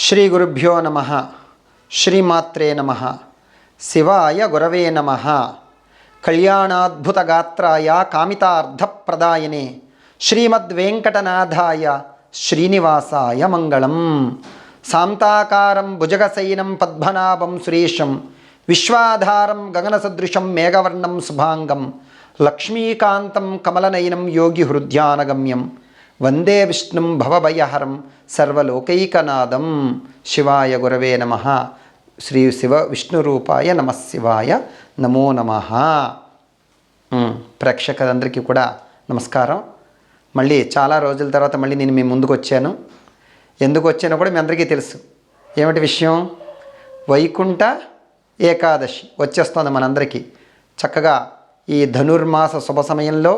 శ్రీ గురుభ్యో నమః. శ్రీమాత్రే నమః. శివాయ గురవే నమః. కళ్యాణాద్భుతగాత్రాయ కామితార్థప్రదాయనే శ్రీమద్వేంకటనాథాయ శ్రీనివాసాయ మంగళం. శాంతాకారం భుజగశయనం పద్మనాభం సురేశం విశ్వాధారం గగనసదృశం మేఘవర్ణం శుభాంగం లక్ష్మీకాంతం కమలనయనం యోగి హృద్యానగమ్యం వందే విష్ణుం భవభయహరం సర్వలోకైకనాథం. శివాయ గురవే నమః. శ్రీ శివ విష్ణురూపాయ నమఃశివాయ నమో నమః. ప్రేక్షకులందరికీ కూడా నమస్కారం. మళ్ళీ చాలా రోజుల తర్వాత మళ్ళీ నేను మీ ముందుకు వచ్చాను. ఎందుకు వచ్చానో కూడా మీ అందరికీ తెలుసు. ఏమిటి విషయం? వైకుంఠ ఏకాదశి వచ్చేస్తుంది మనందరికీ. చక్కగా ఈ ధనుర్మాస శుభ సమయంలో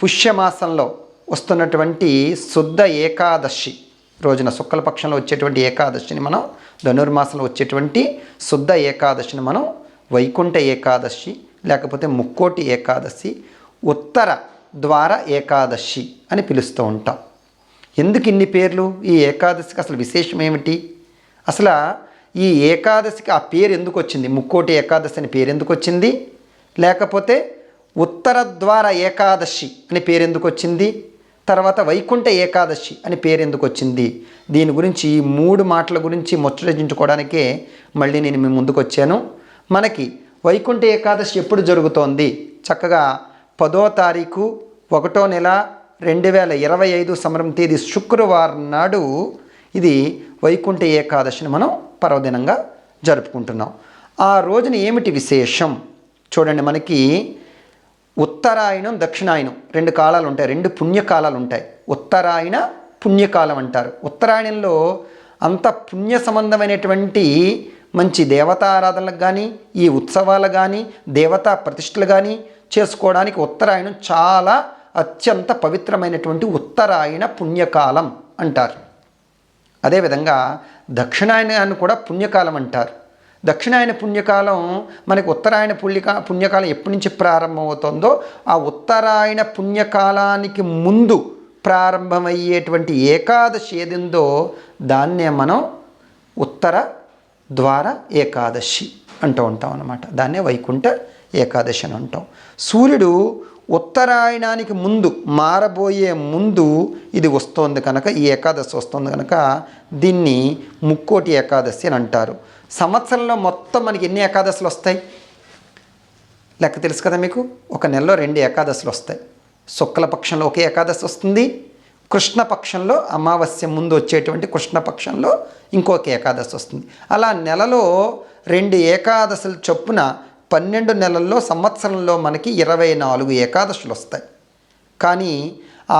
పుష్యమాసంలో వస్తున్నటువంటి శుద్ధ ఏకాదశి రోజున, శుక్లపక్షంలో వచ్చేటువంటి ఏకాదశిని మనం, ధనుర్మాసంలో వచ్చేటువంటి శుద్ధ ఏకాదశిని మనం వైకుంఠ ఏకాదశి లేకపోతే ముక్కోటి ఏకాదశి, ఉత్తర ద్వార ఏకాదశి అని పిలుస్తూ ఉంటాం. ఎందుకు ఇన్ని పేర్లు? ఈ ఏకాదశికి అసలు విశేషం ఏమిటి? అసలు ఈ ఏకాదశికి ఆ పేరు ఎందుకు వచ్చింది? ముక్కోటి ఏకాదశి అని పేరు ఎందుకు వచ్చింది? లేకపోతే ఉత్తర ద్వార ఏకాదశి అని పేరు ఎందుకు వచ్చింది? తర్వాత వైకుంఠ ఏకాదశి అని పేరు ఎందుకు వచ్చింది? దీని గురించి ఈ మూడు మాటల గురించి ముచ్చటించుకోవడానికే మళ్ళీ నేను మీ ముందుకు వచ్చాను. మనకి వైకుంఠ ఏకాదశి ఎప్పుడు జరుగుతోంది? చక్కగా 10వ తారీఖు 1వ నెల 2025 సంవత్సరం తేదీ శుక్రవారం నాడు ఇది వైకుంఠ ఏకాదశిని మనం పర్వదినంగా జరుపుకుంటున్నాం. ఆ రోజున ఏమిటి విశేషం? చూడండి, మనకి ఉత్తరాయణం దక్షిణాయనం రెండు కాలాలు ఉంటాయి, రెండు పుణ్యకాలాలు ఉంటాయి. ఉత్తరాయణ పుణ్యకాలం అంటారు. ఉత్తరాయణంలో అంత పుణ్య సంబంధమైనటువంటి మంచి దేవతారాధనలకు కానీ, ఈ ఉత్సవాలు కానీ, దేవతా ప్రతిష్టలు కానీ చేసుకోవడానికి ఉత్తరాయణం చాలా అత్యంత పవిత్రమైనటువంటి ఉత్తరాయణ పుణ్యకాలం అంటారు. అదేవిధంగా దక్షిణాయనాన్ని కూడా పుణ్యకాలం అంటారు. దక్షిణాయన పుణ్యకాలం మనకి ఉత్తరాయణ పుణ్యకాలం ఎప్పటి నుంచి ప్రారంభమవుతుందో ఆ ఉత్తరాయణ పుణ్యకాలానికి ముందు ప్రారంభమయ్యేటువంటి ఏకాదశి ఏదిందో దాన్నే మనం ఉత్తర ద్వార ఏకాదశి అంటూ ఉంటాం అన్నమాట. దాన్నే వైకుంఠ ఏకాదశి అని అంటాం. సూర్యుడు ఉత్తరాయణానికి ముందు మారబోయే ముందు ఇది వస్తోంది కనుక, ఈ ఏకాదశి వస్తుంది కనుక దీన్ని ముక్కోటి ఏకాదశి అని అంటారు. సంవత్సరంలో మొత్తం మనకి ఎన్ని ఏకాదశులు వస్తాయి లెక్క తెలుసు కదా మీకు. ఒక నెలలో 2 ఏకాదశులు వస్తాయి. శుక్లపక్షంలో ఒకే ఏకాదశి వస్తుంది, కృష్ణపక్షంలో అమావాస్య ముందు వచ్చేటువంటి కృష్ణపక్షంలో ఇంకొక ఏకాదశి వస్తుంది. అలా నెలలో 2 ఏకాదశుల చొప్పున 12 నెలల్లో సంవత్సరంలో మనకి 24 ఏకాదశులు వస్తాయి. కానీ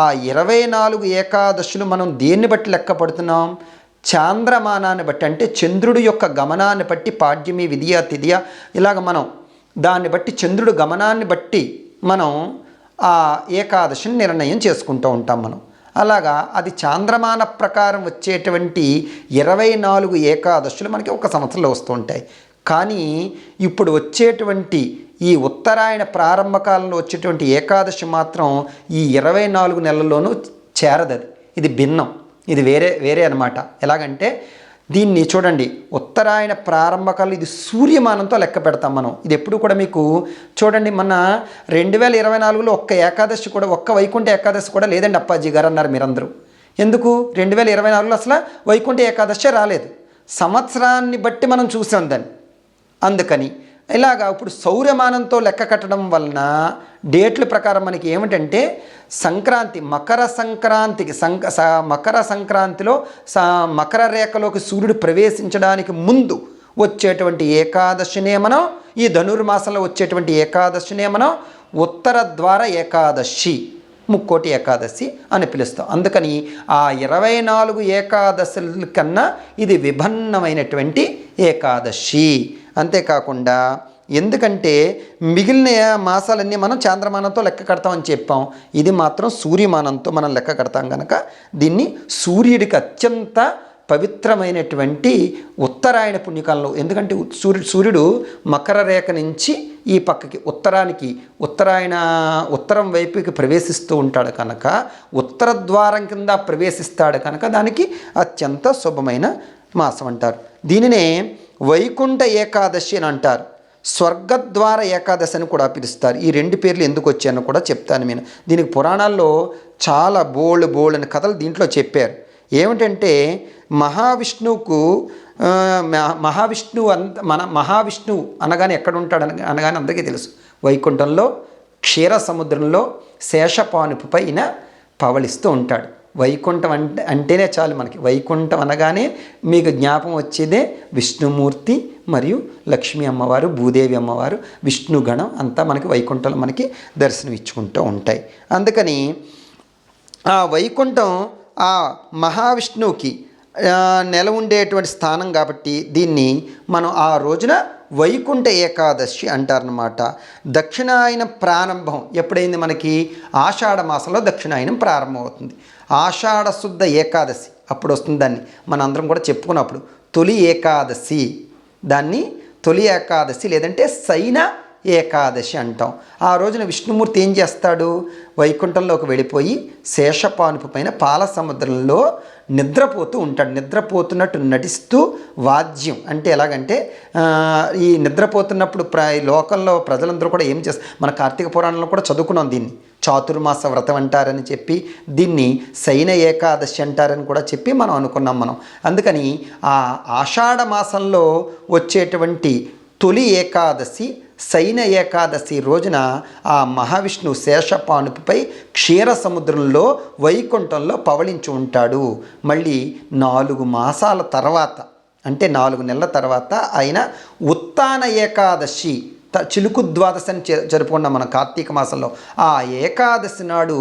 ఆ 24 ఏకాదశులు మనం దేన్ని బట్టి లెక్క పడుతున్నాం? చాంద్రమానాన్ని బట్టి, అంటే చంద్రుడి యొక్క గమనాన్ని బట్టి, పాడ్యమి విధియ తిథియ ఇలాగ మనం దాన్ని బట్టి, చంద్రుడు గమనాన్ని బట్టి మనం ఆ ఏకాదశిని నిర్ణయం చేసుకుంటూ ఉంటాం మనం. అలాగా అది చాంద్రమాన ప్రకారం వచ్చేటువంటి 24 ఏకాదశులు మనకి ఒక సంవత్సరంలో వస్తూ ఉంటాయి. కానీ ఇప్పుడు వచ్చేటువంటి ఈ ఉత్తరాయణ ప్రారంభ కాలంలో వచ్చేటువంటి ఏకాదశి మాత్రం ఈ 24 నెలల్లోనూ చేరదు. ఇది భిన్నం, ఇది వేరే అనమాట. ఎలాగంటే దీన్ని చూడండి, ఉత్తరాయణ ప్రారంభకాలం ఇది సూర్యమానంతో లెక్క పెడతాం మనం. ఇది ఎప్పుడు కూడా మీకు చూడండి, మన 2024లో ఒక్క ఏకాదశి కూడా, ఒక్క వైకుంఠ ఏకాదశి కూడా లేదండి అప్పాజీ గారు అన్నారు మీరందరూ. ఎందుకు? 2024లో అసలు వైకుంఠ ఏకాదశి రాలేదు. సంవత్సరాన్ని బట్టి మనం చూసాం దాన్ని. అందుకని ఇలాగా ఇప్పుడు సౌర్యమానంతో లెక్క కట్టడం వలన డేట్ల ప్రకారం మనకి ఏమిటంటే సంక్రాంతి, మకర సంక్రాంతికి మకర సంక్రాంతిలో మకర రేఖలోకి సూర్యుడు ప్రవేశించడానికి ముందు వచ్చేటువంటి ఏకాదశినే మనం, ఈ ధనుర్మాసంలో వచ్చేటువంటి ఏకాదశినే మనం ఉత్తర ద్వార ఏకాదశి, ముక్కోటి ఏకాదశి అని పిలుస్తాం. అందుకని ఆ 24 ఏకాదశుల కన్నా ఇది విభిన్నమైనటువంటి ఏకాదశి. అంతేకాకుండా ఎందుకంటే మిగిలిన మాసాలన్నీ మనం చాంద్రమానంతో లెక్క కడతామని చెప్పాం, ఇది మాత్రం సూర్యమానంతో మనం లెక్క కడతాం కనుక దీన్ని సూర్యుడికి అత్యంత పవిత్రమైనటువంటి ఉత్తరాయణ పుణ్యకాలంలో, ఎందుకంటే సూర్యుడు మకర రేఖ నుంచి ఈ పక్కకి ఉత్తరానికి ఉత్తరం వైపుకి ప్రవేశిస్తూ ఉంటాడు కనుక, ఉత్తర ద్వారం కింద ప్రవేశిస్తాడు కనుక దానికి అత్యంత శుభమైన మాసం అంటారు. దీనినే వైకుంఠ ఏకాదశి అని అంటారు. స్వర్గద్వార ఏకాదశి అని కూడా పిలుస్తారు. ఈ రెండు పేర్లు ఎందుకు వచ్చాయని కూడా చెప్తాను నేను. దీనికి పురాణాల్లో చాలా బోల్డ్ అని కథలు దీంట్లో చెప్పారు. ఏమిటంటే మహావిష్ణువు అనగానే ఎక్కడ ఉంటాడు అనగానే అందరికీ తెలుసు. వైకుంఠంలో క్షీర సముద్రంలో శేషపానుపు పైన పవళిస్తూ ఉంటాడు. వైకుంఠం అంటేనే చాలు మనకి. వైకుంఠం అనగానే మీకు జ్ఞాపం వచ్చేదే విష్ణుమూర్తి మరియు లక్ష్మీ అమ్మవారు, భూదేవి అమ్మవారు, విష్ణుగణం అంతా మనకి వైకుంఠంలో మనకి దర్శనం ఇచ్చుకుంటూ ఉంటాయి. అందుకని ఆ వైకుంఠం ఆ మహావిష్ణువుకి నెల ఉండేటువంటి స్థానం కాబట్టి దీన్ని మనం ఆ రోజున వైకుంఠ ఏకాదశి అంటారనమాట. దక్షిణాయనం ప్రారంభం ఎప్పుడైంది మనకి? ఆషాఢ మాసంలో దక్షిణాయనం ప్రారంభమవుతుంది. ఆషాఢ శుద్ధ ఏకాదశి అప్పుడు వస్తుంది. దాన్ని మన అందరం కూడా చెప్పుకున్నప్పుడు తొలి ఏకాదశి, దాన్ని తొలి ఏకాదశి లేదంటే శయన ఏకాదశి అంటాం. ఆ రోజున విష్ణుమూర్తి ఏం చేస్తాడు? వైకుంఠంలోకి వెళ్ళిపోయి శేషపానుపు పైన పాల సముద్రంలో నిద్రపోతూ ఉంటాడు. నిద్రపోతున్నట్టు నటిస్తూ వాద్యం అంటే ఎలాగంటే ఈ నిద్రపోతున్నప్పుడు లోకంలో ప్రజలందరూ కూడా ఏం చేస్తారు? మన కార్తీక పురాణంలో కూడా చదువుకున్నాం దీన్ని. చాతుర్మాస వ్రతం అంటారని చెప్పి దీన్ని శయన ఏకాదశి అంటారని కూడా చెప్పి మనం అనుకున్నాం మనం. అందుకని ఆ ఆషాఢ మాసంలో వచ్చేటువంటి తొలి ఏకాదశి శయన ఏకాదశి రోజున ఆ మహావిష్ణువు శేషపానుపుపై క్షీర సముద్రంలో వైకుంఠంలో పవళించి ఉంటాడు. మళ్ళీ 4 మాసాల తర్వాత అంటే 4 నెలల తర్వాత ఆయన ఉత్తాన ఏకాదశి చిలుకు ద్వాదశి అని జరుపుకున్నాం మన కార్తీక మాసంలో. ఆ ఏకాదశి నాడు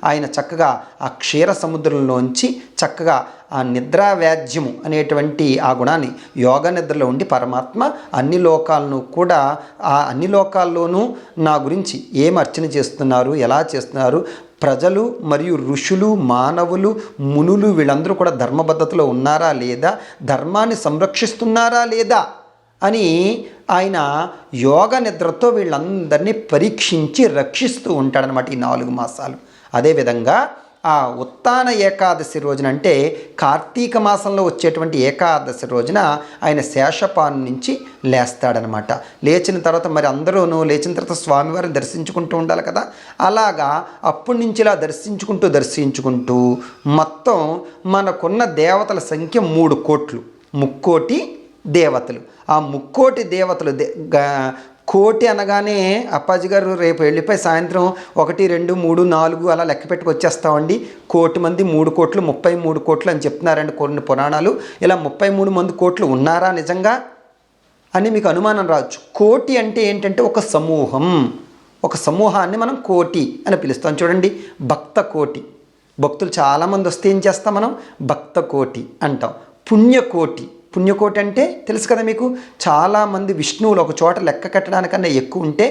ఆయన చక్కగా ఆ క్షీర సముద్రంలోంచి చక్కగా ఆ నిద్రా వ్యాజ్యము అనేటువంటి ఆ గుణాన్ని యోగ నిద్రలో ఉండి పరమాత్మ అన్ని లోకాల్లోనూ నా గురించి ఏం అర్చన చేస్తున్నారు, ఎలా చేస్తున్నారు, ప్రజలు మరియు ఋషులు, మానవులు, మునులు వీళ్ళందరూ కూడా ధర్మబద్ధతలో ఉన్నారా లేదా, ధర్మాన్ని సంరక్షిస్తున్నారా లేదా అని ఆయన యోగ నిద్రతో వీళ్ళందరినీ పరీక్షించి రక్షిస్తూ ఉంటాడనమాట ఈ 4 మాసాలు. అదేవిధంగా ఆ ఉత్తాన ఏకాదశి రోజున అంటే కార్తీక మాసంలో వచ్చేటువంటి ఏకాదశి రోజున ఆయన శేషపాను నుంచి లేస్తాడనమాట. లేచిన తర్వాత మరి అందరూనూ లేచిన తర్వాత స్వామివారిని దర్శించుకుంటూ ఉండాలి కదా. అలాగా అప్పటి నుంచి ఇలా దర్శించుకుంటూ మొత్తం మనకున్న దేవతల సంఖ్య 3 కోట్లు, ముక్కోటి దేవతలు. ఆ ముక్కోటి దేవతలు కోటి అనగానే అప్పాజీ గారు రేపు వెళ్ళిపోయి సాయంత్రం 1, 2, 3, 4 అలా లెక్క పెట్టుకు వచ్చేస్తామండి. 1 కోటి మంది 3 కోట్లు 33 కోట్లు అని చెప్తున్నారండి కొన్ని పురాణాలు. ఇలా 33 మంది కోట్లు ఉన్నారా నిజంగా అని మీకు అనుమానం రావచ్చు. కోటి అంటే ఏంటంటే ఒక సమూహాన్ని మనం కోటి అని పిలుస్తాం. చూడండి, భక్త కోటి, భక్తులు చాలామంది వస్తే ఏం చేస్తాం మనం? భక్త కోటి అంటాం. పుణ్యకోటి అంటే తెలుసు కదా మీకు. చాలామంది విష్ణువులు ఒక చోట లెక్క కట్టడానికన్నా ఎక్కువ ఉంటే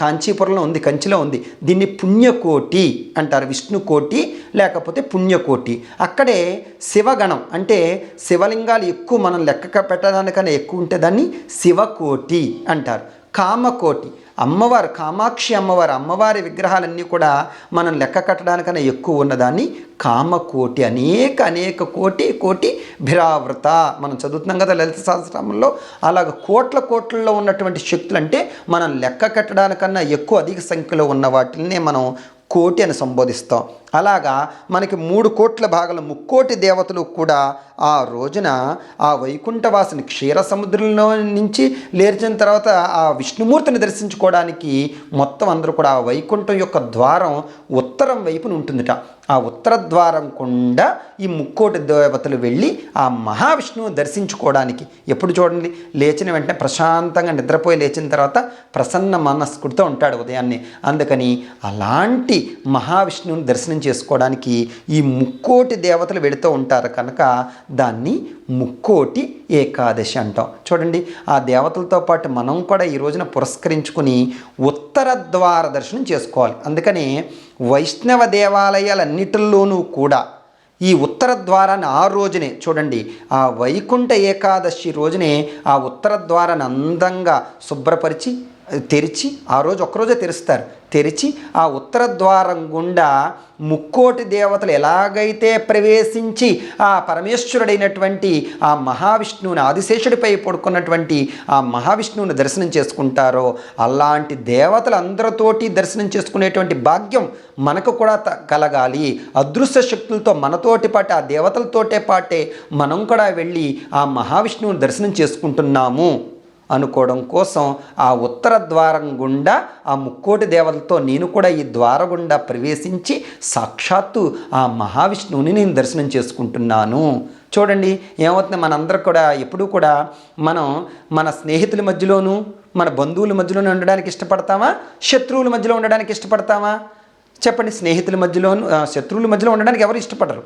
కాంచీపురంలో ఉంది, కంచిలో ఉంది. దీన్ని పుణ్యకోటి అంటారు. విష్ణుకోటి లేకపోతే పుణ్యకోటి. అక్కడే శివగణం అంటే శివలింగాలు ఎక్కువ మనం లెక్క పెట్టడానికన్నా ఎక్కువ ఉంటే దాన్ని శివకోటి అంటారు. కామకోటి, అమ్మవారు కామాక్షి అమ్మవారి విగ్రహాలన్నీ కూడా మనం లెక్క కట్టడానికన్నా ఎక్కువ ఉన్నదాన్ని కామకోటి. అనేక కోటి భిరావృత మనం చదువుతున్నాం కదా లలిత సహస్రనామంలో. అలాగ కోట్లలో ఉన్నటువంటి శక్తులు అంటే మనం లెక్క కట్టడానికన్నా ఎక్కువ అధిక సంఖ్యలో ఉన్న వాటిని మనం కోటి అని సంబోధిస్తాం. అలాగా మనకి 3 కోట్ల భాగంలో ముక్కోటి దేవతలు కూడా ఆ రోజున ఆ వైకుంఠవాసిని క్షీర సముద్రంలో నుంచి లేచిన తర్వాత ఆ విష్ణుమూర్తిని దర్శించుకోవడానికి మొత్తం అందరూ కూడా ఆ వైకుంఠం యొక్క ద్వారం ఉత్తరం వైపున ఉంటుందిట. ఆ ఉత్తర ద్వారం గుండా ఈ ముక్కోటి దేవతలు వెళ్ళి ఆ మహావిష్ణువుని దర్శించుకోవడానికి ఎప్పుడు చూడండి లేచిన వెంటనే ప్రశాంతంగా నిద్రపోయి లేచిన తర్వాత ప్రసన్న మనస్కుడితో ఉంటాడు ఉదయాన్నే. అందుకని అలాంటి మహావిష్ణువుని దర్శనం చేసుకోవడానికి ఈ ముక్కోటి దేవతలు వెళుతూ ఉంటారు కనుక దాన్ని ముక్కోటి ఏకాదశి అంటాం. చూడండి, ఆ దేవతలతో పాటు మనం కూడా ఈ రోజున పురస్కరించుకుని ఉత్తర ద్వార దర్శనం చేసుకోవాలి. అందుకని వైష్ణవ దేవాలయాలన్నిటిల్లోనూ కూడా ఈ ఉత్తర ద్వారాన్ని ఆ రోజునే చూడండి, ఆ వైకుంఠ ఏకాదశి రోజునే ఆ ఉత్తర ద్వారాన్ని అందంగా శుభ్రపరిచి తెరిచి, ఆ రోజు ఒక్కరోజే తెరుస్తారు, తెరిచి ఆ ఉత్తర ద్వారం గుండా ముక్కోటి దేవతలు ఎలాగైతే ప్రవేశించి ఆ పరమేశ్వరుడైనటువంటి ఆ మహావిష్ణువుని, ఆదిశేషుడిపై పడుకున్నటువంటి ఆ మహావిష్ణువుని దర్శనం చేసుకుంటారో అలాంటి దేవతలందరితోటి దర్శనం చేసుకునేటువంటి భాగ్యం మనకు కూడా కలగాలి. అదృశ్య శక్తులతో మనతోటి పాటు ఆ దేవతలతోటే పాటే మనం కూడా వెళ్ళి ఆ మహావిష్ణువుని దర్శనం చేసుకుంటున్నాము అనుకోవడం కోసం ఆ ఉత్తర ద్వారం గుండా ఆ ముక్కోటి దేవతలతో నేను కూడా ఈ ద్వార గుండా ప్రవేశించి సాక్షాత్తు ఆ మహావిష్ణువుని నేను దర్శనం చేసుకుంటున్నాను. చూడండి ఏమవుతుంది, మనందరూ కూడా ఎప్పుడూ కూడా మనం మన స్నేహితుల మధ్యలోనూ మన బంధువుల మధ్యలోనూ ఉండడానికి ఇష్టపడతామా, శత్రువుల మధ్యలో ఉండడానికి ఇష్టపడతామా? చెప్పండి. స్నేహితుల మధ్యలోను శత్రువుల మధ్యలో ఉండడానికి ఎవరు ఇష్టపడరు.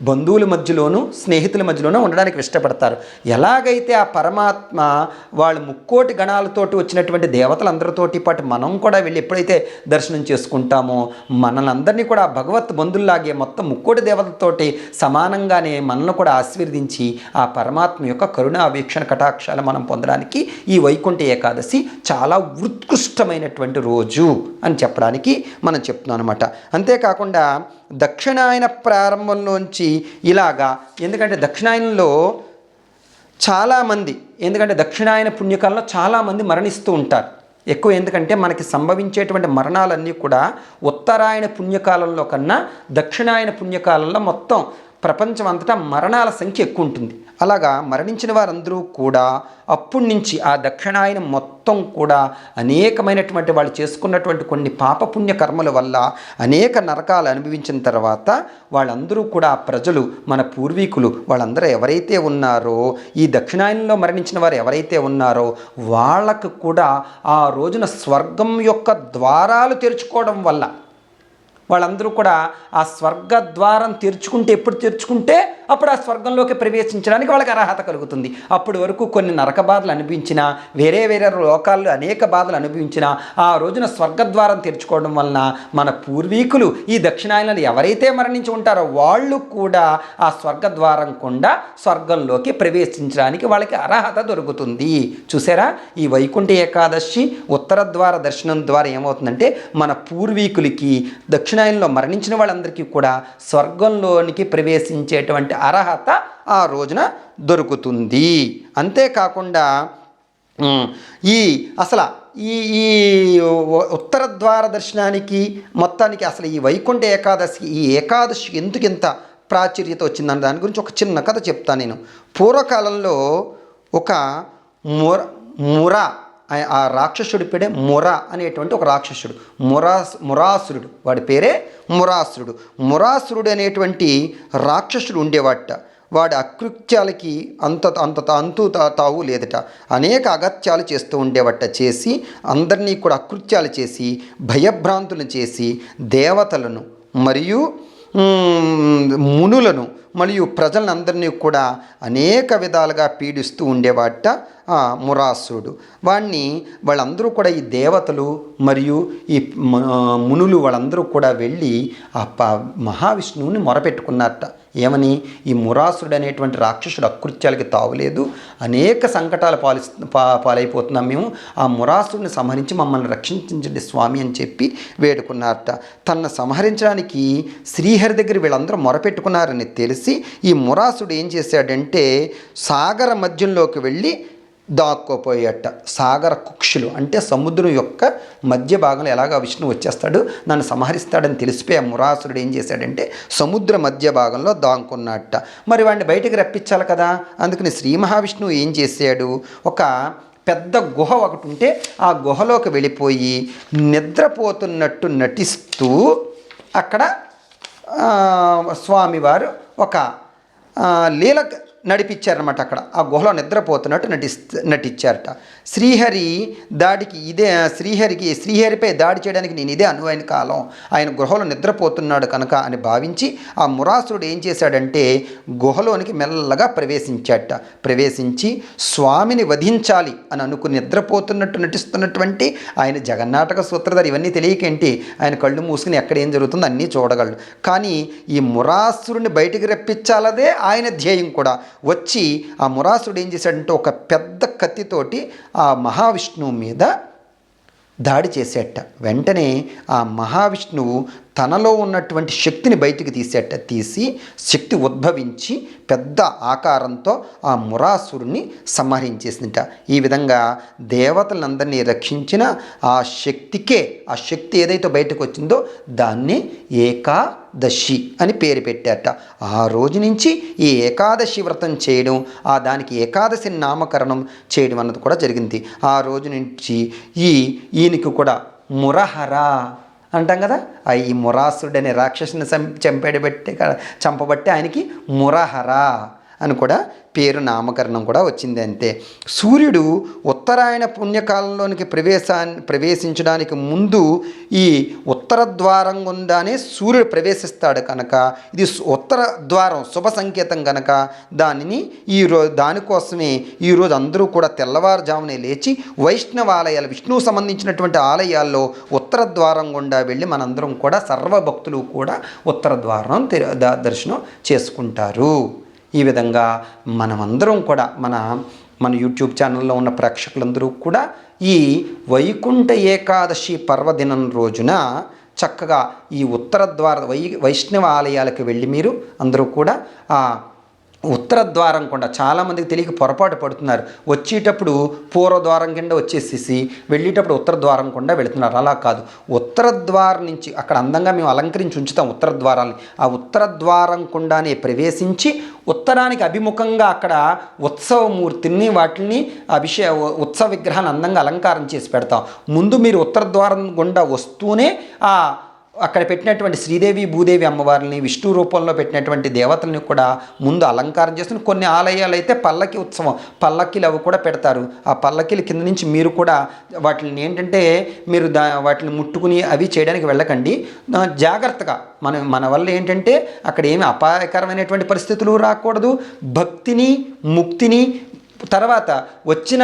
బంధువుల మధ్యలోనూ స్నేహితుల మధ్యలోనూ ఉండడానికి ఇష్టపడతారు. ఎలాగైతే ఆ పరమాత్మ వాళ్ళు ముక్కోటి గణాలతోటి వచ్చినటువంటి దేవతలందరితోటి పాటు మనం కూడా వెళ్ళి ఎప్పుడైతే దర్శనం చేసుకుంటామో మనలందరినీ కూడా భగవత్ బంధుల్లాగే మొత్తం ముక్కోటి దేవతలతోటి సమానంగానే మనల్ని కూడా ఆశీర్వదించి ఆ పరమాత్మ యొక్క కరుణా వీక్షణ కటాక్షాలు మనం పొందడానికి ఈ వైకుంఠ ఏకాదశి చాలా ఉత్కృష్టమైనటువంటి రోజు అని చెప్పడానికి మనం చెప్తున్నాం అనమాట. అంతేకాకుండా దక్షిణాయన ప్రారంభంలోంచి ఇలాగా, ఎందుకంటే దక్షిణాయనంలో చాలామంది, ఎందుకంటే దక్షిణాయన పుణ్యకాలంలో చాలామంది మరణిస్తూ ఉంటారు ఎక్కువ. ఎందుకంటే మనకి సంభవించేటువంటి మరణాలన్నీ కూడా ఉత్తరాయణ పుణ్యకాలంలో కన్నా దక్షిణాయన పుణ్యకాలంలో మొత్తం ప్రపంచం అంతటా మరణాల సంఖ్య ఎక్కువ ఉంటుంది. అలాగా మరణించిన వారందరూ కూడా అప్పటి నుంచి ఆ దక్షిణాయనం మొత్తం కూడా అనేకమైనటువంటి వాళ్ళు చేసుకున్నటువంటి కొన్ని పాపపుణ్య కర్మల వల్ల అనేక నరకాలు అనుభవించిన తర్వాత వాళ్ళందరూ కూడా ప్రజలు, మన పూర్వీకులు వాళ్ళందరూ ఎవరైతే ఉన్నారో ఈ దక్షిణాయనంలో మరణించిన వారు ఎవరైతే ఉన్నారో వాళ్ళకు కూడా ఆ రోజున స్వర్గం యొక్క ద్వారాలు తెరుచుకోవడం వల్ల వాళ్ళందరూ కూడా ఆ స్వర్గ ద్వారం తెరుచుకుంటే, ఎప్పుడు తెరుచుకుంటే అప్పుడు ఆ స్వర్గంలోకి ప్రవేశించడానికి వాళ్ళకి అర్హత కలుగుతుంది. అప్పటి వరకు కొన్ని నరక బాధలు అనుభవించినా, వేరే వేరే లోకాల్లో అనేక బాధలు అనుభవించినా ఆ రోజున స్వర్గద్వారం తెరుచుకోవడం వలన మన పూర్వీకులు ఈ దక్షిణాయనంలో ఎవరైతే మరణించి ఉంటారో వాళ్ళు కూడా ఆ స్వర్గద్వారం గుండా స్వర్గంలోకి ప్రవేశించడానికి వాళ్ళకి అర్హత దొరుకుతుంది. చూసారా, ఈ వైకుంఠ ఏకాదశి ఉత్తర ద్వార దర్శనం ద్వారా ఏమవుతుందంటే మన పూర్వీకులకి దక్షిణాయనంలో మరణించిన వాళ్ళందరికీ కూడా స్వర్గంలోనికి ప్రవేశించేటువంటి అర్హత ఆ రోజున దొరుకుతుంది. అంతేకాకుండా ఈ అసలు ఈ ఈ ఉత్తర ద్వార దర్శనానికి మొత్తానికి అసలు ఈ వైకుంఠ ఏకాదశి, ఈ ఏకాదశి ఎందుకు ఇంత ప్రాచుర్యత వచ్చిందన్న దాని గురించి ఒక చిన్న కథ చెప్తాను నేను. పూర్వకాలంలో ఒక మురా ఆ రాక్షసుడి పేరే ముర అనేటువంటి ఒక రాక్షసుడు, మురాసురుడు, వాడి పేరే మురాసురుడు. మురాసురుడు అనేటువంటి రాక్షసుడు ఉండేవాట. వాడి అకృత్యాలకి అంతు తావు లేదట. అనేక అగత్యాలు చేస్తూ ఉండేవట. చేసి అందరినీ కూడా అకృత్యాలు చేసి భయభ్రాంతులను చేసి దేవతలను మరియు మునులను మరియు ప్రజలందరినీ కూడా అనేక విధాలుగా పీడిస్తూ ఉండేవాట మురాసురుడు. వాళ్ళందరూ కూడా ఈ దేవతలు మరియు ఈ మునులు వాళ్ళందరూ కూడా వెళ్ళి ఆ మహావిష్ణువుని మొరపెట్టుకున్నారట. ఏమని? ఈ మురాసురుడు అనేటువంటి రాక్షసుడు అకృత్యాలకి తావులేదు, అనేక సంకటాలు పాలైపోతున్నాం మేము, ఆ మురాసురుడిని సంహరించి మమ్మల్ని రక్షించండి స్వామి అని చెప్పి వేడుకున్నారట. తనను సంహరించడానికి శ్రీహరి దగ్గర వీళ్ళందరూ మొరపెట్టుకున్నారని తెలిసి ఈ మురాసుడు ఏం చేశాడంటే సాగర మధ్యంలోకి వెళ్ళి దాక్కోపోయాట. సాగర కుక్షులు అంటే సముద్రం యొక్క మధ్య భాగంలో ఎలాగా విష్ణువు వచ్చేస్తాడు, నన్ను సంహరిస్తాడని తెలిసిపోయి ఆ మురాసురుడు ఏం చేశాడంటే సముద్ర మధ్య భాగంలో దాక్కున్నట్ట. మరి వాడిని బయటికి రప్పించాలి కదా, అందుకని శ్రీ మహావిష్ణువు ఏం చేశాడు, ఒక పెద్ద గుహ ఒకటి ఉంటే ఆ గుహలోకి వెళ్ళిపోయి నిద్రపోతున్నట్టు నటిస్తూ అక్కడ స్వామివారు ఒక నడిపించారనమాట. అక్కడ ఆ గుహలో నిద్రపోతున్నట్టు నటించారట. శ్రీహరిపై దాడి చేయడానికి నేను ఇదే అనువైన కాలం, ఆయన గుహలో నిద్రపోతున్నాడు కనుక అని భావించి ఆ మురాసురుడు ఏం చేశాడంటే గుహలోనికి మెల్లగా ప్రవేశించి స్వామిని వధించాలి అని అనుకుని నిద్రపోతున్నట్టు నటిస్తున్నటువంటి ఆయన జగన్నాటక సూత్రధారి, ఇవన్నీ తెలియకేంటి, ఆయన కళ్ళు మూసుకుని ఎక్కడ ఏం జరుగుతుందో అన్నీ చూడగలడు. కానీ ఈ మురాసురుని బయటికి రప్పించాలదే ఆయన ధ్యేయం కూడా. వచ్చి ఆ మురాసురుడు ఏం చేశాడంటే ఒక పెద్ద కత్తితోటి ఆ మహావిష్ణువు మీద దాడి చేసేట. వెంటనే ఆ మహావిష్ణువు తనలో ఉన్నటువంటి శక్తిని బయటికి తీసి శక్తి ఉద్భవించి పెద్ద ఆకారంతో ఆ మురాసురుణ్ణి సంహరించేసిందట. ఈ విధంగా దేవతలందరినీ రక్షించిన ఆ శక్తి ఏదైతే బయటకు వచ్చిందో దాన్ని ఏకాదశి అని పేరు పెట్టారట. ఆ రోజు నుంచి ఈ ఏకాదశి వ్రతం చేయడం, దానికి ఏకాదశి నామకరణం చేయడం అన్నది కూడా జరిగింది. ఆ రోజు నుంచి ఈయనకి కూడా మురహర అంటాం కదా, ఈ మురాసురుడు అనే రాక్షసుని చంపబట్టి ఆయనకి మురహర అని కూడా పేరు నామకరణం కూడా వచ్చింది. అంతే. సూర్యుడు ఉత్తరాయణ పుణ్యకాలంలోనికి ప్రవేశించడానికి ముందు ఈ ఉత్తర ద్వారం గుండానే సూర్యుడు ప్రవేశిస్తాడు కనుక ఇది ఉత్తర ద్వారం శుభ సంకేతం కనుక దానికోసమే ఈరోజు అందరూ కూడా తెల్లవారుజామునే లేచి వైష్ణవాలయాలు, విష్ణువు సంబంధించినటువంటి ఆలయాల్లో ఉత్తర ద్వారం గుండా వెళ్ళి మనందరం కూడా సర్వభక్తులు కూడా ఉత్తర ద్వారం దర్శనం చేసుకుంటారు. ఈ విధంగా మనమందరం కూడా మన యూట్యూబ్ ఛానల్లో ఉన్న ప్రేక్షకులందరూ కూడా ఈ వైకుంఠ ఏకాదశి పర్వదినం రోజున చక్కగా ఈ ఉత్తర ద్వార వైష్ణవ ఆలయాలకు వెళ్ళి మీరు అందరూ కూడా ఉత్తర ద్వారం కూడా చాలామందికి తెలియక పొరపాటు పడుతున్నారు. వచ్చేటప్పుడు పూర్వద్వారం కింద వచ్చేసేసి వెళ్ళేటప్పుడు ఉత్తర ద్వారం కూడా వెళుతున్నారు. అలా కాదు, ఉత్తర ద్వారం నుంచి అక్కడ అందంగా మేము అలంకరించి ఉంచుతాం ఉత్తర ద్వారాన్ని. ఆ ఉత్తర ద్వారం గుండానే ప్రవేశించి ఉత్తరానికి అభిముఖంగా అక్కడ ఉత్సవమూర్తిని వాటిని ఉత్సవ విగ్రహాన్ని అందంగా అలంకారం చేసి పెడతాం. ముందు మీరు ఉత్తర ద్వారం గుండా వస్తూనే అక్కడ పెట్టినటువంటి శ్రీదేవి భూదేవి అమ్మవారిని, విష్ణు రూపంలో పెట్టినటువంటి దేవతల్ని కూడా ముందు అలంకారం చేస్తున్న కొన్ని ఆలయాలు అయితే పల్లకి ఉత్సవం, పల్లకీలు అవి కూడా పెడతారు. ఆ పల్లకీల కింద నుంచి మీరు కూడా వాటిని ఏంటంటే మీరు వాటిని ముట్టుకుని అవి చేయడానికి వెళ్ళకండి. జాగ్రత్తగా మన వల్ల ఏంటంటే అక్కడ ఏమి అపాయకరమైనటువంటి పరిస్థితులు రాకూడదు. భక్తిని, ముక్తిని, తర్వాత వచ్చిన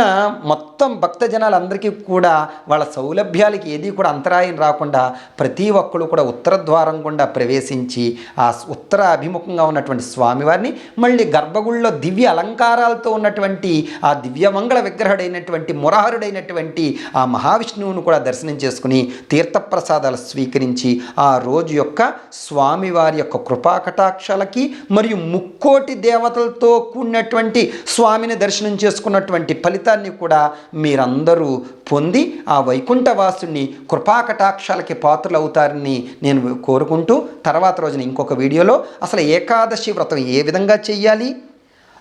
మొత్తం భక్తజనాలందరికీ కూడా వాళ్ళ సౌలభ్యాలకి ఏది కూడా అంతరాయం రాకుండా ప్రతి ఒక్కరు కూడా ఉత్తర ద్వారం గుండా ప్రవేశించి ఆ ఉత్తర అభిముఖంగా ఉన్నటువంటి స్వామివారిని మళ్ళీ గర్భగుడిలో దివ్య అలంకారాలతో ఉన్నటువంటి ఆ దివ్యమంగళ విగ్రహుడైనటువంటి మురహరుడైనటువంటి ఆ మహావిష్ణువును కూడా దర్శనం చేసుకుని తీర్థప్రసాదాలు స్వీకరించి ఆ రోజు యొక్క స్వామివారి యొక్క కృపాకటాక్షాలకి మరియు ముక్కోటి దేవతలతో కూడినటువంటి స్వామిని దర్శనం చేసుకున్నటువంటి ఫలితాన్ని కూడా మీరందరూ పొంది ఆ వైకుంఠవాసుని కృపాకటాక్షాలకి పాత్రలవుతారని నేను కోరుకుంటూ తర్వాత రోజున ఇంకొక వీడియోలో అసలు ఏకాదశి వ్రతం ఏ విధంగా చెయ్యాలి,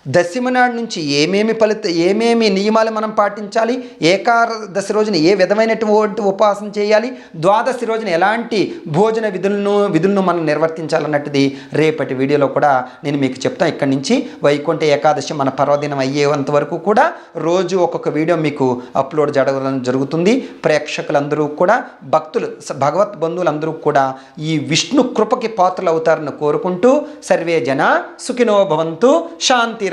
దశమి నాడు నుంచి ఏమేమి నియమాలు మనం పాటించాలి, ఏకాదశి రోజున ఏ విధమైనటువంటి ఉపాసన చేయాలి, ద్వాదశి రోజున ఎలాంటి భోజన విధులను మనం నిర్వర్తించాలన్నట్టుది రేపటి వీడియోలో కూడా నేను మీకు చెప్తాను. ఇక్కడి నుంచి వైకుంఠ ఏకాదశి మన పర్వదినం అయ్యేంత వరకు కూడా రోజు ఒక్కొక్క వీడియో మీకు అప్లోడ్ చేయడం జరుగుతుంది. ప్రేక్షకులందరూ కూడా భక్తులు, భగవత్ బంధువులందరూ కూడా ఈ విష్ణు కృపకి పాత్రలు అవుతారని కోరుకుంటూ సర్వే జన సుఖినో భవంతు, శాంతిరస్తు.